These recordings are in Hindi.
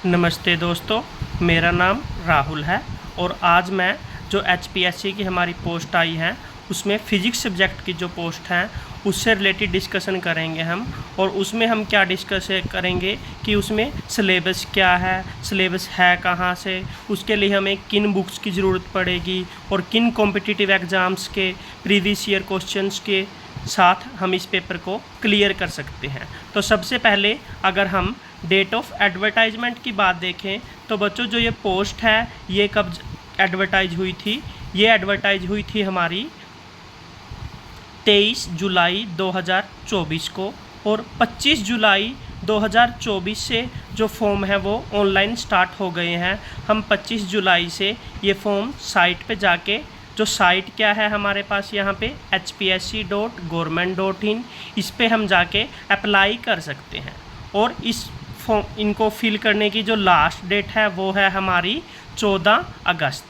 नमस्ते दोस्तों, मेरा नाम राहुल है और आज मैं जो HPSC की हमारी पोस्ट आई है उसमें फ़िज़िक्स सब्जेक्ट की जो पोस्ट है उससे रिलेटेड डिस्कशन करेंगे हम। और उसमें हम क्या डिस्कस करेंगे कि उसमें सिलेबस क्या है, सिलेबस है कहाँ से, उसके लिए हमें किन बुक्स की ज़रूरत पड़ेगी और किन कॉम्पिटिटिव एग्ज़ाम्स के प्रीवियस ईयर क्वेश्चंस के साथ हम इस पेपर को क्लियर कर सकते हैं। तो सबसे पहले अगर हम डेट ऑफ एडवर्टाइजमेंट की बात देखें तो बच्चों जो ये पोस्ट है ये कब एडवर्टाइज हुई थी? ये एडवर्टाइज हुई थी हमारी 23 जुलाई 2024 को और 25 जुलाई 2024 से जो फॉर्म है वो ऑनलाइन स्टार्ट हो गए हैं। हम 25 जुलाई से ये फॉर्म साइट पे जाके, जो साइट क्या है हमारे पास यहाँ पे hpsc.government.in, इस पे हम जाके अप्लाई कर सकते हैं। और इस फॉर्म इनको फिल करने की जो लास्ट डेट है वो है हमारी 14 अगस्त।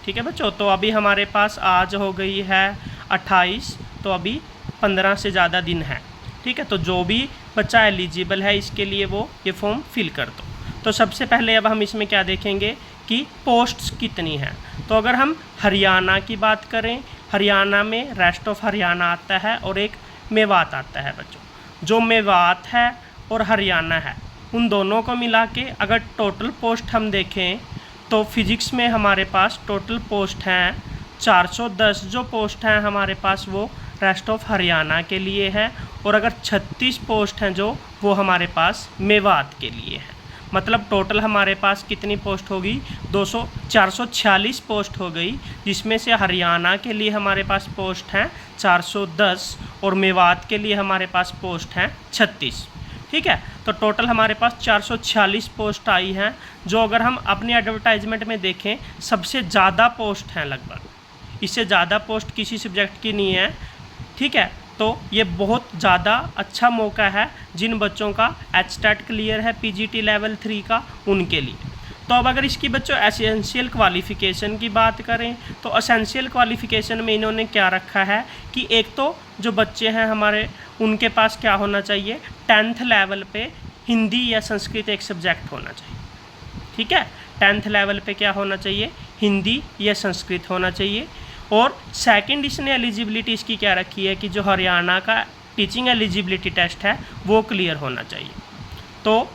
ठीक है बच्चों, तो अभी हमारे पास आज हो गई है 28, तो अभी 15 से ज़्यादा दिन है। ठीक है, तो जो भी बच्चा एलिजिबल है इसके लिए वो ये फॉर्म फिल कर दो। तो सबसे पहले अब हम इसमें क्या देखेंगे कि पोस्ट्स कितनी हैं। तो अगर हम हरियाणा की बात करें, हरियाणा में रेस्ट ऑफ हरियाणा आता है और एक मेवात आता है बच्चों। जो मेवात है और हरियाणा है उन दोनों को मिला के अगर टोटल पोस्ट हम देखें तो फिज़िक्स में हमारे पास टोटल पोस्ट हैं 410। जो पोस्ट हैं हमारे पास वो रेस्ट ऑफ हरियाणा के लिए है और अगर 36 पोस्ट हैं जो वो हमारे पास मेवात के लिए है। मतलब टोटल हमारे पास कितनी पोस्ट होगी? 446 पोस्ट हो गई, जिसमें से हरियाणा के लिए हमारे पास पोस्ट हैं 410 और मेवात के लिए हमारे पास पोस्ट हैं 36। ठीक है, तो टोटल हमारे पास 446 पोस्ट आई हैं। जो अगर हम अपनी एडवर्टाइजमेंट में देखें सबसे ज़्यादा पोस्ट हैं लगभग, इससे ज़्यादा पोस्ट किसी सब्जेक्ट की नहीं है। ठीक है, तो ये बहुत ज़्यादा अच्छा मौका है जिन बच्चों का HTET क्लियर है PGT लेवल 3 का, उनके लिए। तो अब अगर इसकी बच्चों एसेंशियल क्वालिफ़िकेशन की बात करें तो एसेंशियल क्वालिफ़िकेशन में इन्होंने क्या रखा है कि एक तो जो बच्चे हैं हमारे उनके पास क्या होना चाहिए, 10th लेवल पे हिंदी या संस्कृत एक सब्जेक्ट होना चाहिए। ठीक है, 10th लेवल पे क्या होना चाहिए, हिंदी या संस्कृत होना चाहिए। और सेकंड इसने एलिजिबिलिटी इसकी क्या रखी है कि जो हरियाणा का टीचिंग एलिजिबिलिटी टेस्ट है वो क्लियर होना चाहिए। तो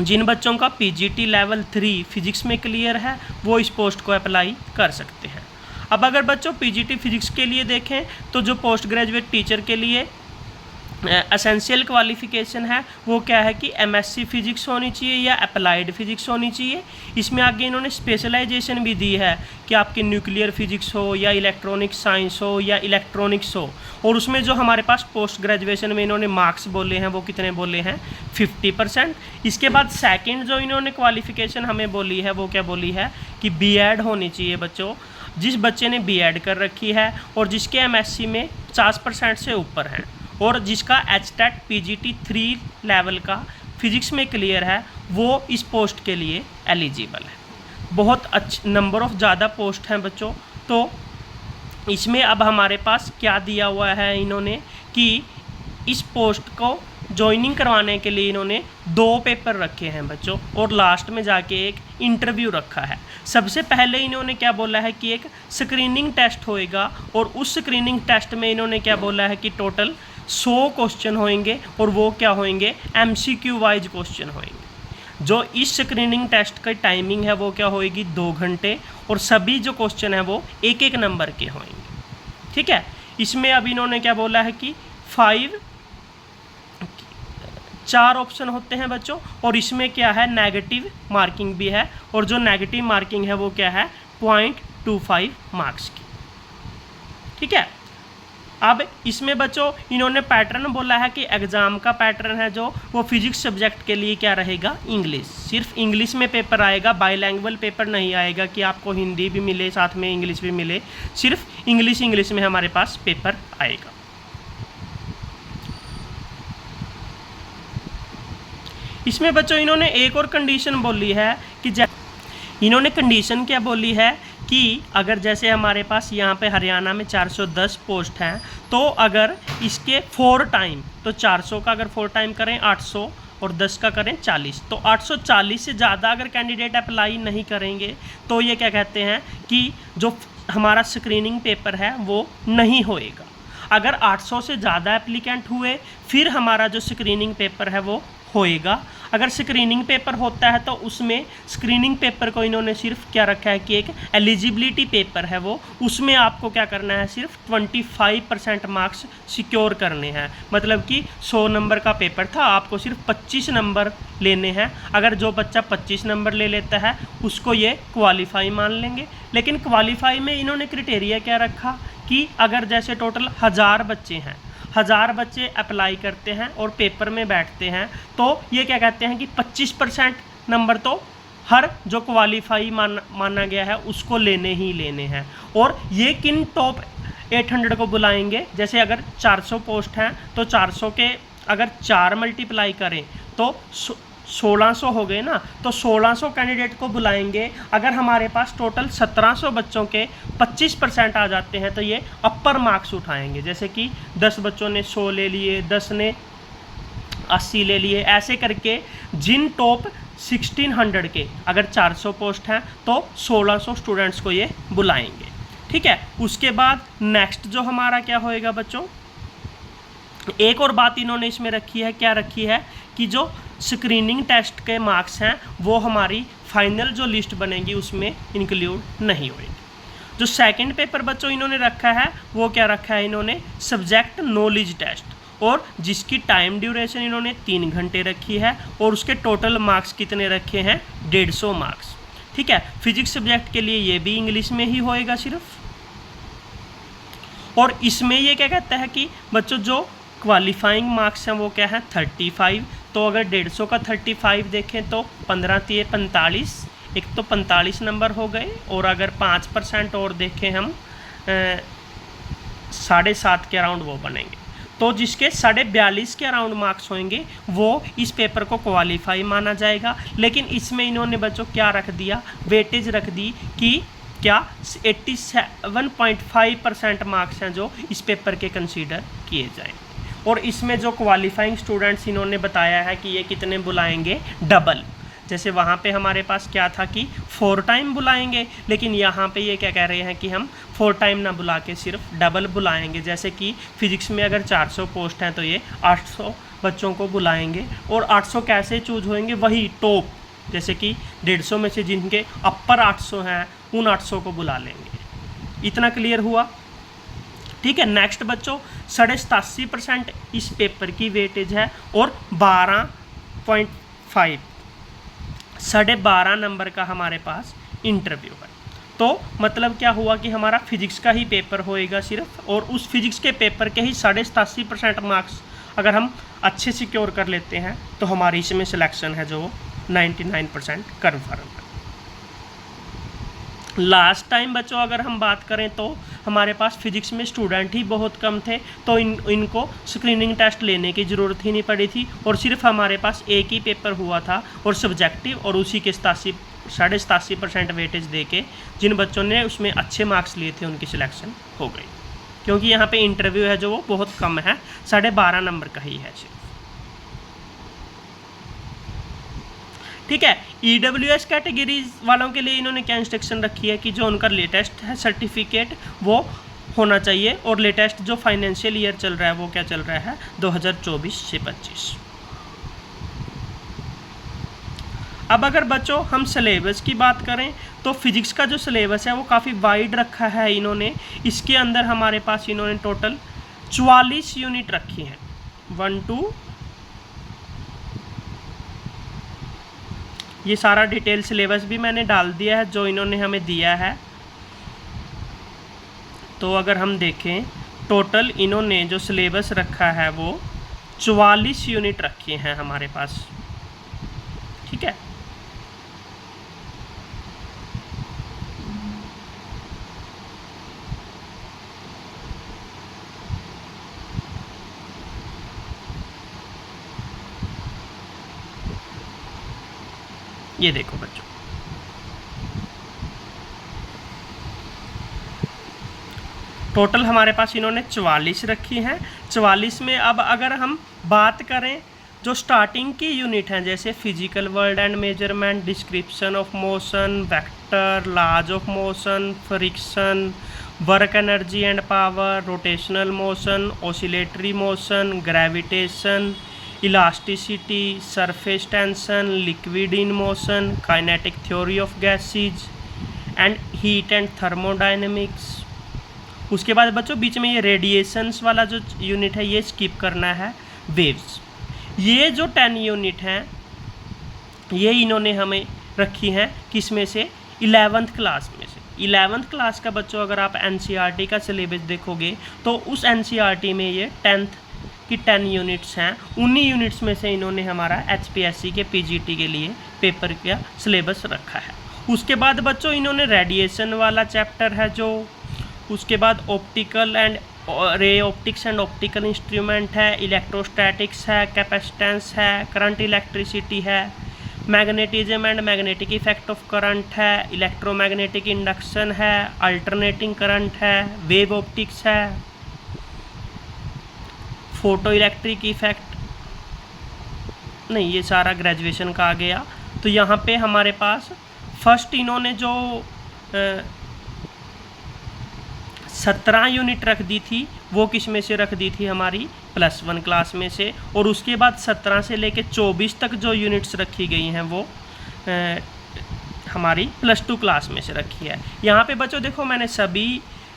जिन बच्चों का PGT लेवल 3 फिज़िक्स में क्लियर है वो इस पोस्ट को अप्लाई कर सकते हैं। अब अगर बच्चों PGT फिज़िक्स के लिए देखें तो जो पोस्ट ग्रेजुएट टीचर के लिए एसेंशियल क्वालिफ़िकेशन है वो क्या है कि MSc फिज़िक्स होनी चाहिए या अप्लाइड फ़िज़िक्स होनी चाहिए। इसमें आगे इन्होंने स्पेशलाइजेशन भी दी है कि आपकी न्यूक्लियर फिज़िक्स हो या इलेक्ट्रॉनिक साइंस हो या इलेक्ट्रॉनिक्स हो। और उसमें जो हमारे पास पोस्ट ग्रेजुएशन में इन्होंने मार्क्स बोले हैं वो कितने बोले हैं, 50%। इसके बाद सेकेंड जो इन्होंने क्वालिफ़िकेशन हमें बोली है वो क्या बोली है कि B.Ed होनी चाहिए बच्चों। जिस बच्चे ने B.Ed कर रखी है और जिसके MSc में 50% से ऊपर हैं और जिसका HTET PGT 3 लेवल का फिज़िक्स में क्लियर है वो इस पोस्ट के लिए एलिजिबल है। बहुत अच्छे नंबर ऑफ़ ज़्यादा पोस्ट हैं बच्चों। तो इसमें अब हमारे पास क्या दिया हुआ है इन्होंने कि इस पोस्ट को ज्वाइनिंग करवाने के लिए इन्होंने 2 पेपर रखे हैं बच्चों और लास्ट में जाके एक इंटरव्यू रखा है। सबसे पहले इन्होंने क्या बोला है कि एक स्क्रीनिंग टेस्ट होएगा और उस स्क्रीनिंग टेस्ट में इन्होंने क्या बोला है कि टोटल 100 क्वेश्चन होंगे और वो क्या होंगे, MCQ वाइज क्वेश्चन होंगे। जो इस स्क्रीनिंग टेस्ट का टाइमिंग है वो क्या होएगी, 2 घंटे और सभी जो क्वेश्चन है वो 1-1 नंबर के होंगे। ठीक है, इसमें अब इन्होंने क्या बोला है कि 4 ऑप्शन होते हैं बच्चों और इसमें क्या है नेगेटिव मार्किंग भी है और जो नेगेटिव मार्किंग है वो क्या है 0.25 मार्क्स की। ठीक है, अब इसमें बच्चों इन्होंने पैटर्न बोला है कि एग्ज़ाम का पैटर्न है जो वो फिज़िक्स सब्जेक्ट के लिए क्या रहेगा, इंग्लिश। सिर्फ इंग्लिश में पेपर आएगा, बाईलैंग्वेज पेपर नहीं आएगा कि आपको हिंदी भी मिले साथ में इंग्लिश भी मिले। सिर्फ इंग्लिश में हमारे पास पेपर आएगा। इसमें बच्चों इन्होंने एक और कंडीशन बोली है कि इन्होंने कंडीशन क्या बोली है कि अगर जैसे हमारे पास यहाँ पे हरियाणा में 410 पोस्ट हैं तो अगर इसके 4 टाइम, तो 400 का अगर 4 टाइम करें 800 और 10 का करें 40, तो 840 से ज़्यादा अगर कैंडिडेट अप्लाई नहीं करेंगे तो ये क्या कहते हैं कि जो हमारा स्क्रीनिंग पेपर है वो नहीं होएगा। अगर 800 से ज़्यादा एप्लीकेंट हुए फिर हमारा जो स्क्रीनिंग पेपर है वो होएगा। अगर स्क्रीनिंग पेपर होता है तो उसमें स्क्रीनिंग पेपर को इन्होंने सिर्फ क्या रखा है कि एक एलिजिबिलिटी पेपर है वो, उसमें आपको क्या करना है, सिर्फ 25% मार्क्स सिक्योर करने हैं। मतलब कि 100 नंबर का पेपर था, आपको सिर्फ 25 नंबर लेने हैं। अगर जो बच्चा 25 नंबर ले लेता है उसको ये क्वालिफाई मान लेंगे। लेकिन क्वालिफाई में इन्होंने क्राइटेरिया क्या रखा कि अगर जैसे टोटल 1000 बच्चे हैं, 1000 बच्चे अप्लाई करते हैं और पेपर में बैठते हैं, तो ये क्या कहते हैं कि 25% नंबर तो हर जो क्वालिफाई माना गया है उसको लेने ही लेने हैं। और ये किन टॉप 800 को बुलाएंगे, जैसे अगर 400 पोस्ट हैं तो 400 के अगर 4 मल्टीप्लाई करें तो 1600 हो गए ना, तो 1600 कैंडिडेट को बुलाएंगे। अगर हमारे पास टोटल 1700 बच्चों के 25% आ जाते हैं तो ये अपर मार्क्स उठाएंगे। जैसे कि 10 बच्चों ने 100 ले लिए, 10 ने 80 ले लिए, ऐसे करके जिन टॉप 1600 के अगर 400 पोस्ट हैं तो 1600 स्टूडेंट्स को ये बुलाएंगे। ठीक है, उसके बाद नेक्स्ट जो हमारा क्या होएगा बच्चों, एक और बात इन्होंने इसमें रखी है, क्या रखी है कि जो स्क्रीनिंग टेस्ट के मार्क्स हैं वो हमारी फाइनल जो लिस्ट बनेगी उसमें इंक्लूड नहीं होएगी। जो सेकंड पेपर बच्चों इन्होंने रखा है वो क्या रखा है, इन्होंने सब्जेक्ट नॉलेज टेस्ट, और जिसकी टाइम ड्यूरेशन इन्होंने 3 घंटे रखी है और उसके टोटल मार्क्स कितने रखे हैं, 150 मार्क्स। ठीक है, फिजिक्स सब्जेक्ट के लिए ये भी इंग्लिश में ही होएगा सिर्फ। और इसमें ये क्या कहता है कि बच्चों जो क्वालिफाइंग मार्क्स हैं वो क्या है, 35। तो अगर 150 का 35 देखें तो 15 × 45, एक तो 45 नंबर हो गए, और अगर 5% और देखें हम 7.5 के अराउंड वो बनेंगे। तो जिसके 42.5 के अराउंड मार्क्स होंगे वो इस पेपर को क्वालिफाई माना जाएगा। लेकिन इसमें इन्होंने बच्चों क्या रख दिया, वेटेज रख दी कि क्या 87.5% मार्क्स हैं जो इस पेपर के कंसीडर किए जाएँ। और इसमें जो क्वालिफाइंग स्टूडेंट्स इन्होंने बताया है कि ये कितने बुलाएंगे, डबल। जैसे वहाँ पे हमारे पास क्या था कि 4 टाइम बुलाएंगे, लेकिन यहाँ पे ये क्या कह रहे हैं कि हम 4 टाइम ना बुला के सिर्फ डबल बुलाएंगे। जैसे कि फिजिक्स में अगर 400 पोस्ट हैं तो ये 800 बच्चों को बुलाएंगे। और 800 कैसे चूज होंगे, वही टॉप, जैसे कि 150 में से जिनके अपर 800 हैं उन 800 को बुला लेंगे। इतना क्लियर हुआ। ठीक है, नेक्स्ट बच्चों 87.5% इस पेपर की वेटेज है और 12.5 12.5 नंबर का हमारे पास इंटरव्यू है। तो मतलब क्या हुआ कि हमारा फिजिक्स का ही पेपर होएगा सिर्फ, और उस फिजिक्स के पेपर के ही 87.5% मार्क्स अगर हम अच्छे सिक्योर कर लेते हैं तो हमारी इसमें सिलेक्शन है जो 99% कन्फर्म है। लास्ट टाइम बच्चों अगर हम बात करें तो हमारे पास फिजिक्स में स्टूडेंट ही बहुत कम थे, तो इनको स्क्रीनिंग टेस्ट लेने की ज़रूरत ही नहीं पड़ी थी, और सिर्फ हमारे पास एक ही पेपर हुआ था और सब्जेक्टिव, और उसी के 87.5% वेटेज देके जिन बच्चों ने उसमें अच्छे मार्क्स लिए थे उनकी सिलेक्शन हो गई। क्योंकि यहाँ पे इंटरव्यू है जो वो बहुत कम है, 12.5 नंबर का ही है सिर्फ। ठीक है, EWS कैटेगरीज वालों के लिए इन्होंने क्या इंस्ट्रक्शन रखी है कि जो उनका लेटेस्ट है सर्टिफिकेट वो होना चाहिए, और लेटेस्ट जो फाइनेंशियल ईयर चल रहा है वो क्या चल रहा है, 2024 से 25। अब अगर बच्चों हम सिलेबस की बात करें तो फिजिक्स का जो सिलेबस है वो काफ़ी वाइड रखा है इन्होंने। इसके अंदर हमारे पास इन्होंने टोटल 44 यूनिट रखी हैं, 1 2, ये सारा डिटेल सिलेबस भी मैंने डाल दिया है जो इन्होंने हमें दिया है। तो अगर हम देखें टोटल इन्होंने जो सिलेबस रखा है वो 44 यूनिट रखे हैं हमारे पास। ठीक है, ये देखो बच्चों, टोटल हमारे पास इन्होंने 44 रखी हैं। 44 में अब अगर हम बात करें जो स्टार्टिंग की यूनिट हैं जैसे physical world and measurement, description of motion, vector, laws of motion, friction, work energy and power, rotational motion, oscillatory motion, gravitation, elasticity, surface tension, liquid in motion, kinetic theory of gases and heat and thermodynamics. उसके बाद बच्चों बीच में ये रेडिएशंस वाला जो यूनिट है ये स्किप करना है, वेव्स। ये जो 10 यूनिट हैं ये इन्होंने हमें रखी हैं किस में से, 11th क्लास में से। 11th क्लास का बच्चों अगर आप एनसीईआरटी का सिलेबस देखोगे तो उस एनसीईआरटी में ये 10th की 10 यूनिट्स हैं। उन्हीं यूनिट्स में से इन्होंने हमारा एचपीएससी के पीजीटी के लिए पेपर का सिलेबस रखा है। उसके बाद बच्चों इन्होंने रेडिएशन वाला चैप्टर है जो, उसके बाद optical and ray optics and optical instrument है, इलेक्ट्रोस्टैटिक्स है, कैपेसिटेंस है, करंट इलेक्ट्रिसिटी है, magnetism and magnetic effect of current है, इलेक्ट्रोमैग्नेटिक इंडक्शन है, अल्टरनेटिंग करंट है, वेव ऑप्टिक्स है, फोटो इलेक्ट्रिक इफेक्ट, नहीं ये सारा ग्रेजुएशन का आ गया। तो यहाँ पे हमारे पास फर्स्ट इन्होंने जो 17 यूनिट रख दी थी वो किस में से रख दी थी, हमारी +1 क्लास में से। और उसके बाद 17 से लेके 24 तक जो यूनिट्स रखी गई हैं वो हमारी +2 क्लास में से रखी है। यहाँ पे बच्चों देखो मैंने सभी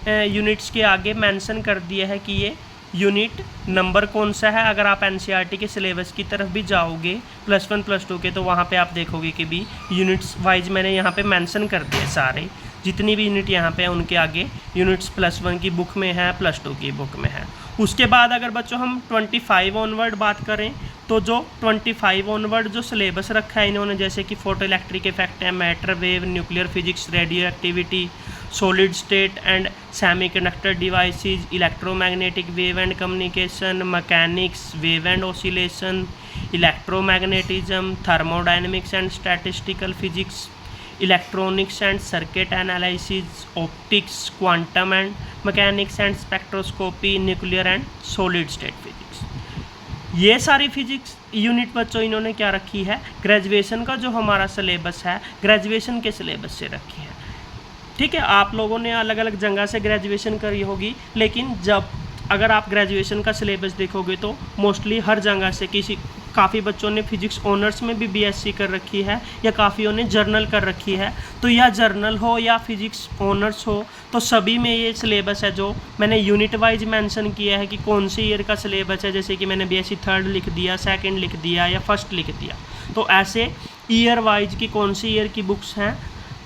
यूनिट्स के आगे मेंशन कर दिया है कि ये यूनिट नंबर कौन सा है। अगर आप एनसीईआरटी के सिलेबस की तरफ भी जाओगे +1 +2 के, तो वहाँ पे आप देखोगे कि भी यूनिट्स वाइज मैंने यहाँ पे मेंशन कर दिए सारे जितनी भी यूनिट यहाँ पे हैं उनके आगे यूनिट्स +1 की बुक में है, +2 की बुक में है। उसके बाद अगर बच्चों हम 25 ऑनवर्ड बात करें तो जो 25 ऑनवर्ड जो सिलेबस रखा है इन्होंने, जैसे कि फोटो इलेक्ट्रिक इफेक्ट है, matter wave, nuclear physics, radio activity, solid state and semiconductor devices, electromagnetic wave and communication, mechanics, wave and oscillation, electromagnetism, thermodynamics and statistical physics, electronics and circuit analysis, optics, quantum and mechanics and spectroscopy, nuclear and solid state physics. ये सारी फिजिक्स यूनिट बच्चों इन्होंने क्या रखी है, ग्रेजुएशन का जो हमारा सिलेबस है ग्रेजुएशन के सिलेबस से रखी है। ठीक है, आप लोगों ने अलग अलग जगह से ग्रेजुएशन करी होगी, लेकिन जब अगर आप ग्रेजुएशन का सिलेबस देखोगे तो मोस्टली हर जगह से काफ़ी बच्चों ने फिजिक्स ऑनर्स में भी बीएससी कर रखी है या काफ़ियों ने जर्नल कर रखी है। तो या जर्नल हो या फिजिक्स ऑनर्स हो तो सभी में ये सिलेबस है जो मैंने यूनिट वाइज मेंशन किया है कि कौन से ईयर का सिलेबस है। जैसे कि मैंने बीएससी 3rd लिख दिया, 2nd लिख दिया या 1st लिख दिया। तो ऐसे ईयर वाइज की कौन सी ईयर की बुक्स हैं,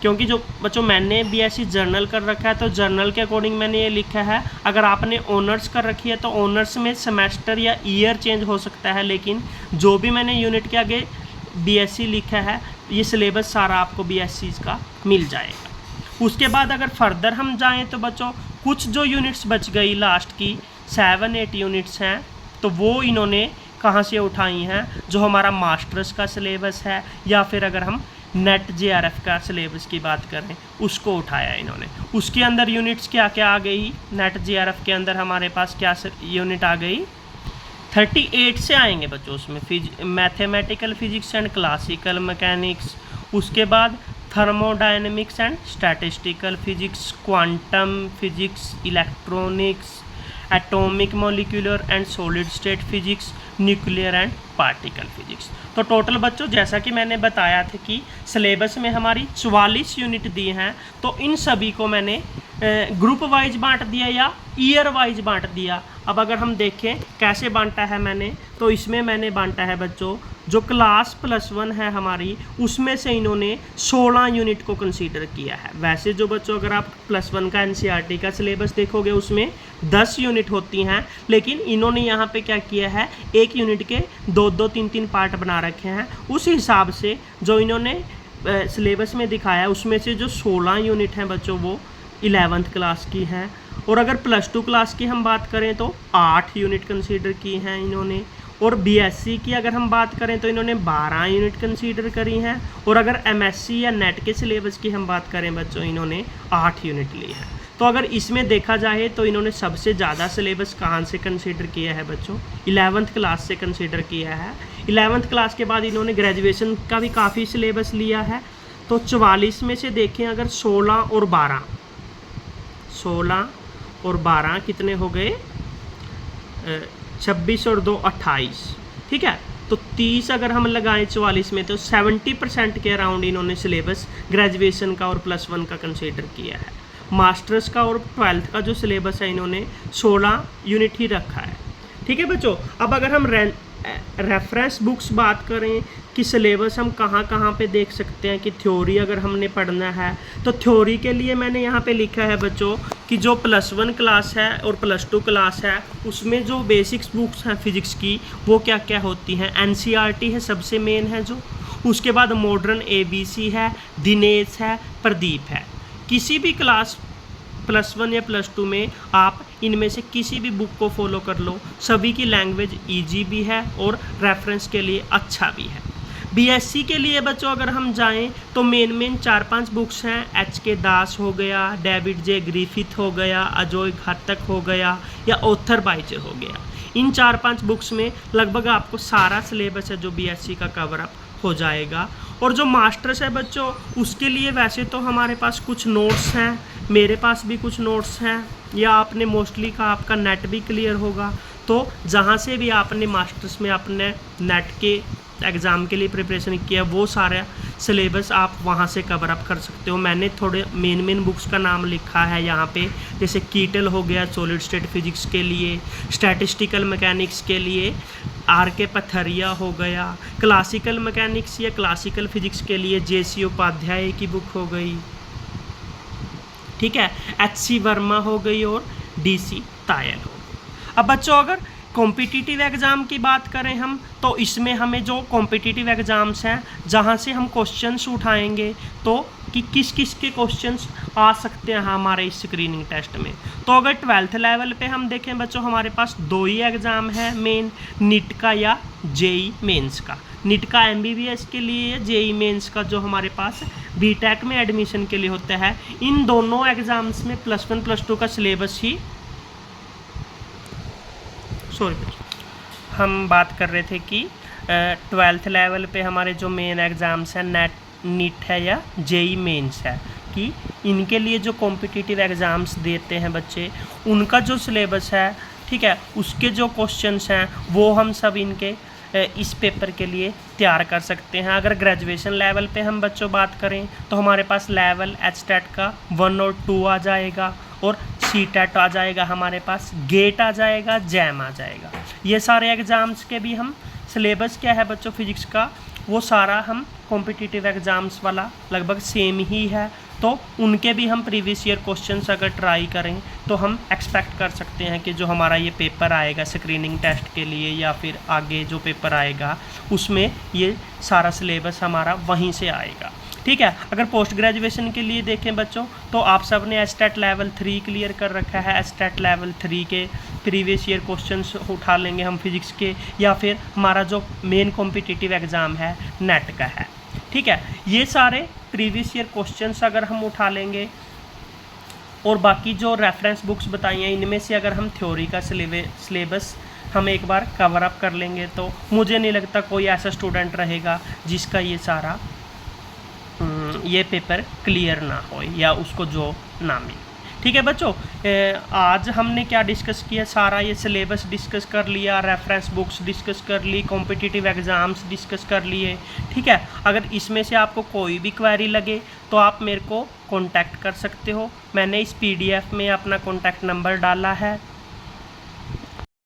क्योंकि जो बच्चों मैंने बीएससी जर्नल कर रखा है तो जर्नल के अकॉर्डिंग मैंने ये लिखा है। अगर आपने ऑनर्स कर रखी है तो ऑनर्स में सेमेस्टर या ईयर चेंज हो सकता है, लेकिन जो भी मैंने यूनिट के आगे बीएससी लिखा है ये सिलेबस सारा आपको बीएससी का मिल जाएगा। उसके बाद अगर फर्दर हम जाएँ तो बच्चों कुछ जो यूनिट्स बच गई लास्ट की 7-8 यूनिट्स हैं तो वो इन्होंने कहाँ से उठाई हैं, जो हमारा मास्टर्स का सिलेबस है या फिर अगर हम नेट जेआरएफ का सिलेबस की बात करें उसको उठाया इन्होंने। उसके अंदर यूनिट्स क्या क्या आ गई, नेट जेआरएफ के अंदर हमारे पास क्या यूनिट आ गई, 38 से आएंगे बच्चों उसमें mathematical physics and classical mechanics, उसके बाद thermodynamics and statistical physics, quantum physics, electronics, atomic molecular and solid state physics, nuclear and particle physics. तो टोटल बच्चों जैसा कि मैंने बताया था कि सिलेबस में हमारी 44 यूनिट दी हैं, तो इन सभी को मैंने ग्रुप वाइज बांट दिया या ईयर वाइज बांट दिया। अब अगर हम देखें कैसे बांटा है मैंने, तो इसमें मैंने बांटा है बच्चों जो क्लास +1 है हमारी उसमें से इन्होंने 16 यूनिट को कंसीडर किया है। वैसे जो बच्चों अगर आप +1 का एनसीईआरटी का सिलेबस देखोगे उसमें 10 यूनिट होती हैं, लेकिन इन्होंने यहाँ पे क्या किया है, एक यूनिट के 2-2, 3-3 पार्ट बना रखे हैं। उस हिसाब से जो इन्होंने सिलेबस में दिखाया है उसमें से जो 16 यूनिट हैं बच्चों वो 11th क्लास की हैं। और अगर +2 क्लास की हम बात करें तो 8 यूनिट कंसीडर की हैं इन्होंने। और बीएससी की अगर हम बात करें तो इन्होंने 12 यूनिट कंसीडर करी हैं। और अगर एमएससी या नेट के सिलेबस की हम बात करें बच्चों इन्होंने 8 यूनिट ली है। तो अगर इसमें देखा जाए तो इन्होंने सबसे ज़्यादा सिलेबस कहाँ से कंसीडर किया है बच्चों, 11th क्लास से कंसीडर किया है। 11th क्लास के बाद इन्होंने ग्रेजुएशन का भी काफ़ी सिलेबस लिया है। तो 44 में से देखें अगर 16 और 12 कितने हो गए, 26 और 2 28, ठीक है। तो 30 अगर हम लगाएं 44 में तो 70% के अराउंड इन्होंने सिलेबस ग्रेजुएशन का और +1 का कंसीडर किया है। मास्टर्स का और 12th का जो सिलेबस है इन्होंने 16 यूनिट ही रखा है, ठीक है बच्चों। अब अगर हम रेफरेंस बुक्स बात करें कि सिलेबस हम कहाँ पे देख सकते हैं कि थ्योरी अगर हमने पढ़ना है तो थ्योरी के लिए मैंने यहाँ पे लिखा है बच्चों कि जो +1 क्लास है और +2 क्लास है उसमें जो बेसिक्स बुक्स हैं फिजिक्स की वो क्या क्या होती हैं। NCERT है, सबसे मेन है जो, उसके बाद मॉडर्न ABC है, दिनेश है, प्रदीप है। किसी भी क्लास +1 या +2 में आप इनमें से किसी भी बुक को फॉलो कर लो, सभी की लैंग्वेज ईजी भी है और रेफरेंस के लिए अच्छा भी है। BSc के लिए बच्चों अगर हम जाएं तो मेन 4-5 बुक्स हैं। HK दास हो गया, डेविड जे ग्रिफिथ हो गया, अजोय घातक हो गया या ऑथर बाइजे हो गया। इन 4-5 बुक्स में लगभग आपको सारा सिलेबस है जो BSc का कवर अप हो जाएगा। और जो मास्टर्स है बच्चों उसके लिए वैसे तो हमारे पास कुछ नोट्स हैं, मेरे पास भी कुछ नोट्स हैं, या आपने मोस्टली का आपका नेट भी क्लियर होगा। तो जहाँ से भी आपने मास्टर्स में अपने नेट के एग्ज़ाम के लिए प्रिपरेशन किया वो सारा सिलेबस आप वहाँ से कवर अप कर सकते हो। मैंने थोड़े मेन बुक्स का नाम लिखा है यहाँ पे, जैसे कीटल हो गया सॉलिड स्टेट फिजिक्स के लिए, स्टैटिस्टिकल मैकेनिक्स के लिए RK पथरिया हो गया, क्लासिकल मैकेनिक्स या क्लासिकल फिजिक्स के लिए JC उपाध्याय की बुक हो गई, ठीक है, HC वर्मा हो गई और DC तायल हो गई। अब बच्चों अगर कॉम्पिटिटिव एग्ज़ाम की बात करें हम तो इसमें हमें जो कॉम्पिटिटिव एग्ज़ाम्स हैं जहाँ से हम क्वेश्चंस उठाएंगे तो कि किस किस के क्वेश्चंस आ सकते हैं हमारे इस स्क्रीनिंग टेस्ट में। तो अगर 12th लेवल पे हम देखें बच्चों हमारे पास 2 ही एग्ज़ाम है मेन, नीट का या JEE मेंस का। नीट का MBBS के लिए, JEE मेंस का जो हमारे पास BTech में एडमिशन के लिए होता है। इन दोनों एग्ज़ाम्स में +1 +2 का सिलेबस ही हम बात कर रहे थे कि 12th लेवल पे हमारे जो मेन एग्ज़ाम्स हैं नीट है या JEE मेंस है, कि इनके लिए जो कॉम्पिटिटिव एग्ज़ाम्स देते हैं बच्चे उनका जो सिलेबस है, ठीक है, उसके जो क्वेश्चंस हैं वो हम सब इनके इस पेपर के लिए तैयार कर सकते हैं। अगर ग्रेजुएशन लेवल पे हम बच्चों बात करें तो हमारे पास लेवल HTET का 1 और 2 आ जाएगा और CTET आ जाएगा, हमारे पास गेट आ जाएगा, जैम आ जाएगा। ये सारे एग्ज़ाम्स के भी हम सिलेबस क्या है बच्चों फिजिक्स का वो सारा हम कॉम्पिटिटिव एग्ज़ाम्स वाला लगभग सेम ही है। तो उनके भी हम प्रीवियस ईयर क्वेश्चंस अगर ट्राई करें तो हम एक्सपेक्ट कर सकते हैं कि जो हमारा ये पेपर आएगा स्क्रीनिंग टेस्ट के लिए या फिर आगे जो पेपर आएगा उसमें ये सारा सिलेबस हमारा वहीं से आएगा, ठीक है। अगर पोस्ट ग्रेजुएशन के लिए देखें बच्चों तो आप सब ने HTET लेवल 3 क्लियर कर रखा है। HTET लेवल 3 के प्रीवियस ईयर क्वेश्चंस उठा लेंगे हम फिजिक्स के, या फिर हमारा जो मेन कॉम्पिटिटिव एग्ज़ाम है नेट का है, ठीक है। ये सारे प्रीवियस ईयर क्वेश्चंस अगर हम उठा लेंगे और बाकी जो रेफरेंस बुक्स बताई हैं इनमें से अगर हम थ्योरी का सिलेबस हम एक बार कवर अप कर लेंगे तो मुझे नहीं लगता कोई ऐसा स्टूडेंट रहेगा जिसका ये सारा ये पेपर क्लियर ना हो या उसको जो ना मिले, ठीक है बच्चों। आज हमने क्या डिस्कस किया, सारा ये सिलेबस डिस्कस कर लिया, रेफरेंस बुक्स डिस्कस कर ली, कॉम्पिटिटिव एग्ज़ाम्स डिस्कस कर लिए, ठीक है। अगर इसमें से आपको कोई भी क्वेरी लगे तो आप मेरे को कांटेक्ट कर सकते हो। मैंने इस PDF में अपना कांटेक्ट नंबर डाला है,